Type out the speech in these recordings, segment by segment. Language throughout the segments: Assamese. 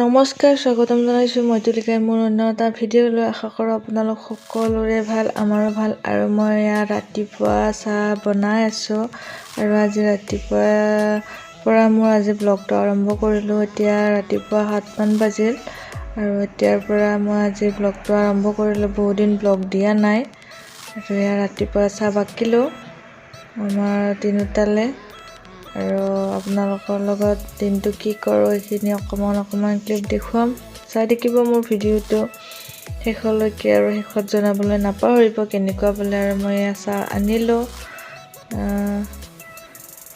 নমস্কাৰ, স্বাগতম জনাইছোঁ মই তুলিকাই মোৰ অন্য এটা ভিডিঅ'লৈ। আশা কৰোঁ আপোনালোক সকলোৰে ভাল, আমাৰো ভাল। আৰু মই ইয়াত ৰাতিপুৱা চাহ বনাই আছোঁ আৰু আজি ৰাতিপুৱাৰ পৰা মোৰ আজি ব্লগটো আৰম্ভ কৰিলোঁ। এতিয়া ৰাতিপুৱা 7মান বাজিল আৰু এতিয়াৰ পৰা মই আজি ব্লগটো আৰম্ভ কৰিলোঁ। বহুদিন ব্লগ দিয়া নাই আৰু ইয়াত ৰাতিপুৱা চাহ বাকিলোঁ আমাৰ তিনিওটালে আৰু আপোনালোকৰ লগত দিনটো কি কৰোঁ এইখিনি অকণমান ক্লিপ দেখুৱাম। চাই থাকিব মোৰ ভিডিঅ'টো শেষলৈকে আৰু শেষত জনাবলৈ নাপাহৰিব কেনেকুৱা বোলে। আৰু মই চাহ আনিলোঁ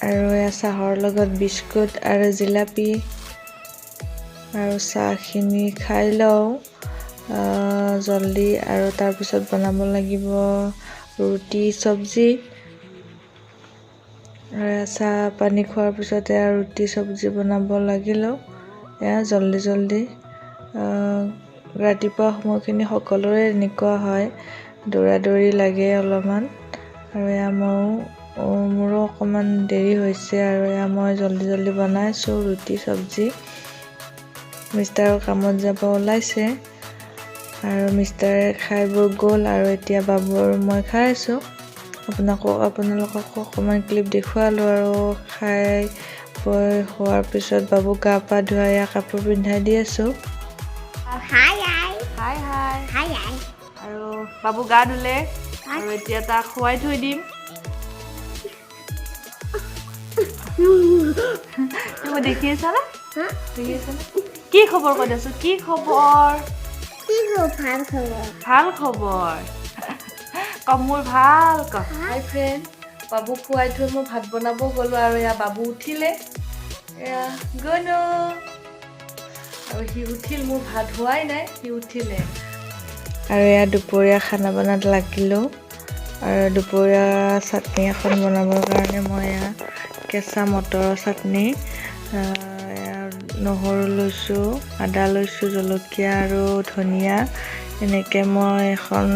আৰু চাহৰ লগত বিস্কুট আৰু জিলাপি আৰু চাহখিনি খাই লওঁ জলদি। আৰু তাৰপিছত বনাব লাগিব ৰুটি চব্জি। চাহ পানী খোৱাৰ পিছতে আৰু ৰুটি চব্জি বনাব লাগিলোঁ জলদি। ৰাতিপুৱা সময়খিনি সকলোৰে এনেকুৱা হয়, দৌৰা লাগে অলপমান। আৰু মোৰো অকণমান দেৰি হৈছে আৰু মই জলদি বনাইছোঁ ৰুটি চব্জি। মিষ্টাৰো কামত যাব ওলাইছে আৰু মিষ্টাৰে খাই বৈ গ'ল আৰু এতিয়া বাবু আৰু মই খাই আছোঁ। আপোনালোকক অকণমান ক্লিপ দেখুৱালোঁ আৰু খাই বৈ হোৱাৰ পিছত বাবুক গা পা ধুৱাই কাপোৰ পিন্ধাই দি আছোঁ। হাই আৰু বাবু গা ধুলে আৰু এতিয়া তাক খুৱাই থৈ দিম। তুমি দেখি আছানে? কি খবৰ কৈ আছো? কি খবৰ? ভাল খবৰ। মোৰ ভাল ক। হাই ফ্ৰেণ্ড, বাবু খুৱাই থৈ মই ভাত বনাব গ'লোঁ আৰু বাবু উঠিলে গনো আৰু সি উঠিল। মোৰ ভাত হোৱাই নাই, সি উঠিলে। আৰু দুপৰীয়া খানা বনাত লাগিলোঁ আৰু দুপৰীয়া চাটনি এখন বনাবৰ কাৰণে মই কেঁচা মটৰৰ চাটনি, নহৰু লৈছোঁ, আদা লৈছোঁ, জলকীয়া আৰু ধনিয়া। এনেকৈ মই এখন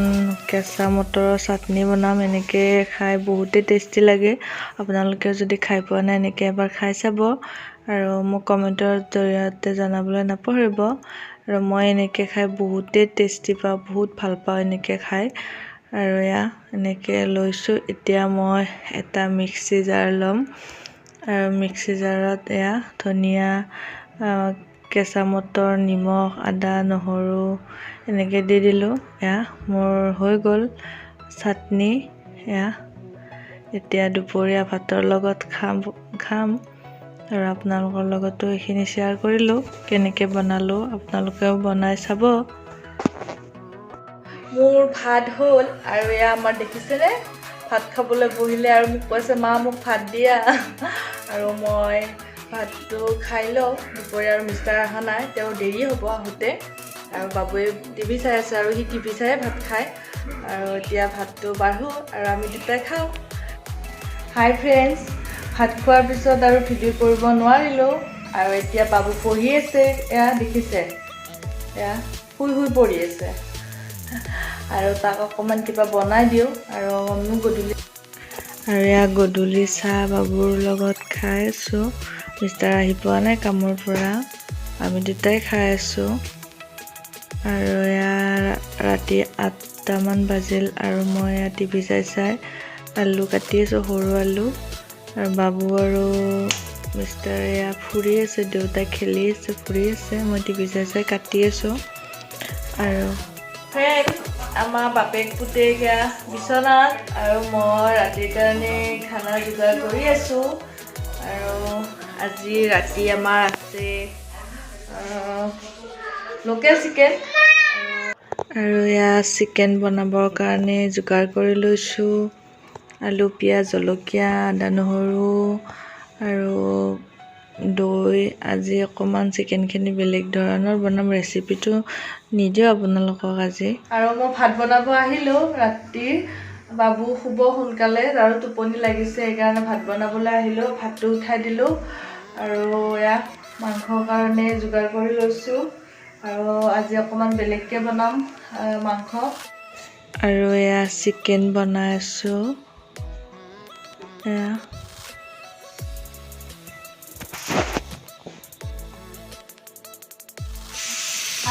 কেঁচা মটৰৰ চাটনি বনাম। এনেকৈ খাই বহুতেই টেষ্টি লাগে। আপোনালোকে যদি খাই পোৱা নাই এনেকৈ এবাৰ খাই চাব আৰু মোক কমেণ্টৰ জৰিয়তে জনাবলৈ নাপাহৰিব। আৰু মই এনেকৈ খাই বহুতেই টেষ্টি পাওঁ, বহুত ভাল পাওঁ এনেকৈ খাই। আৰু এনেকৈ লৈছোঁ। এতিয়া মই এটা মিক্সি জাৰ ল'ম আৰু মিক্সি জাৰত ধনিয়া, কেঁচা মটৰ, নিমখ, আদা, নহৰু এনেকৈ দি দিলোঁ। মোৰ হৈ গ'ল চাটনি। এতিয়া দুপৰীয়া ভাতৰ লগত খাম আৰু আপোনালোকৰ লগতো এইখিনি শ্বেয়াৰ কৰিলোঁ কেনেকৈ বনালোঁ। আপোনালোকেও বনাই চাব। মোৰ ভাত হ'ল আৰু আমাৰ দেখিছেনে ভাত খাবলৈ বহিলে আৰু মোক কৈছে মা মোক ভাত দিয়া। আৰু মই ভাতটো খাই লওঁ। দুপৰীয়া আৰু মিষ্টাৰ অহা নাই, তেওঁ দেৰি হ'ব আহোঁতে। আৰু বাবুৱে টিভি চাই আছে আৰু সি টিভি চাই ভাত খায়। আৰু এতিয়া ভাতটো বাঢ়ো আৰু আমি দুটাই খাওঁ। হাই ফ্ৰেণ্ডছ, ভাত খোৱাৰ পিছত আৰু ভিডিঅ' কৰিব নোৱাৰিলোঁ আৰু এতিয়া বাবু পঢ়ি আছে। দেখিছে শুই পঢ়ি আছে আৰু তাক অকণমান কিবা বনাই দিওঁ আৰু আমিও গধূলি গধূলি চাহ বাবুৰ লগত খাই আছোঁ। মিষ্টাৰ আহি পোৱা নাই কামৰ পৰা, আমি দুটাই খাই আছোঁ। আৰু ৰাতি 8টামান বাজিল আৰু মই টিভি চাই আলু কাটি আছোঁ, সৰু আলু। আৰু বাবু আৰু মিষ্টাৰে ফুৰি আছে, দেউতাই খেলি আছে, ফুৰি আছে। মই টিভি চাই কাটি আছোঁ। আৰু আমাৰ বাপেক পুতেক বিচনাত আৰু মই ৰাতিৰ কাৰণে খানা যোগাৰ কৰি আছোঁ। আৰু আজি ৰাতি আমাৰ আছে লোকেল চিকেন আৰু চিকেন বনাবৰ কাৰণে যোগাৰ কৰি লৈছোঁ। আলু, পিঁয়াজ, জলকীয়া, আদা, নহৰু আৰু দৈ। আজি অকণমান চিকেনখিনি বেলেগ ধৰণৰ বনাম, ৰেচিপিটো নিদিওঁ আপোনালোকক আজি। আৰু মই ভাত বনাব আহিলোঁ। ৰাতি বাবু শুব সোনকালে আৰু টোপনি লাগিছে, সেইকাৰণে ভাত বনাবলৈ আহিলোঁ। ভাতটো উঠাই দিলোঁ আৰু মাংসৰ কাৰণে যোগাৰ কৰি লৈছোঁ। আৰু আজি অকণমান বেলেগকৈ বনাম মাংস। আৰু চিকেন বনাই আছোঁ।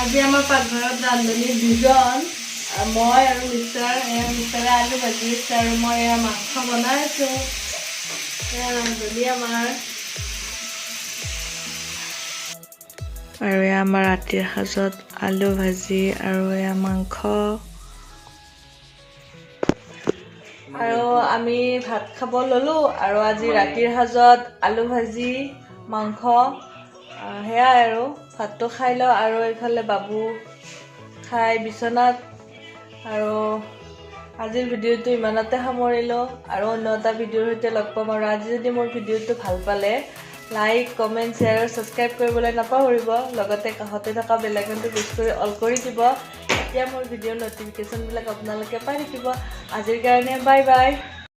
আজি আমাৰ পাকঘৰত ৰান্ধনি দুজন, মই আৰু মিষ্টাৰে আলু ভাজি আছে আৰু মই মাংস বনাই আছোঁ। ৰান্ধনি আমাৰ আৰু আমাৰ ৰাতিৰ সাজত আলু ভাজি আৰু মাংস। আৰু আমি ভাত খাব ল'লোঁ আৰু আজি ৰাতিৰ সাজত আলু ভাজি মাংস সেয়াই আৰু ভাতটো খাই লওঁ আৰু এইফালে বাবু খাই বিচনাত। আৰু আজিৰ ভিডিঅ'টো ইমানতে সামৰিলোঁ আৰু অন্য এটা ভিডিঅ'ৰ সৈতে লগ পাম। আৰু আজি যদি মোৰ ভিডিঅ'টো ভাল পালে লাইক কমেণ্ট শ্বেয়াৰ আৰু ছাবস্ক্ৰাইব কৰিবলৈ নাপাহৰিব। লগতে কাষতে থকা বেল আইকনটো প্ৰেছ কৰি অল কৰি দিব, এতিয়া মোৰ ভিডিঅ'ৰ ন'টিফিকেশ্যনবিলাক আপোনালোকে পাই থাকিব। আজিৰ কাৰণে বাই বাই।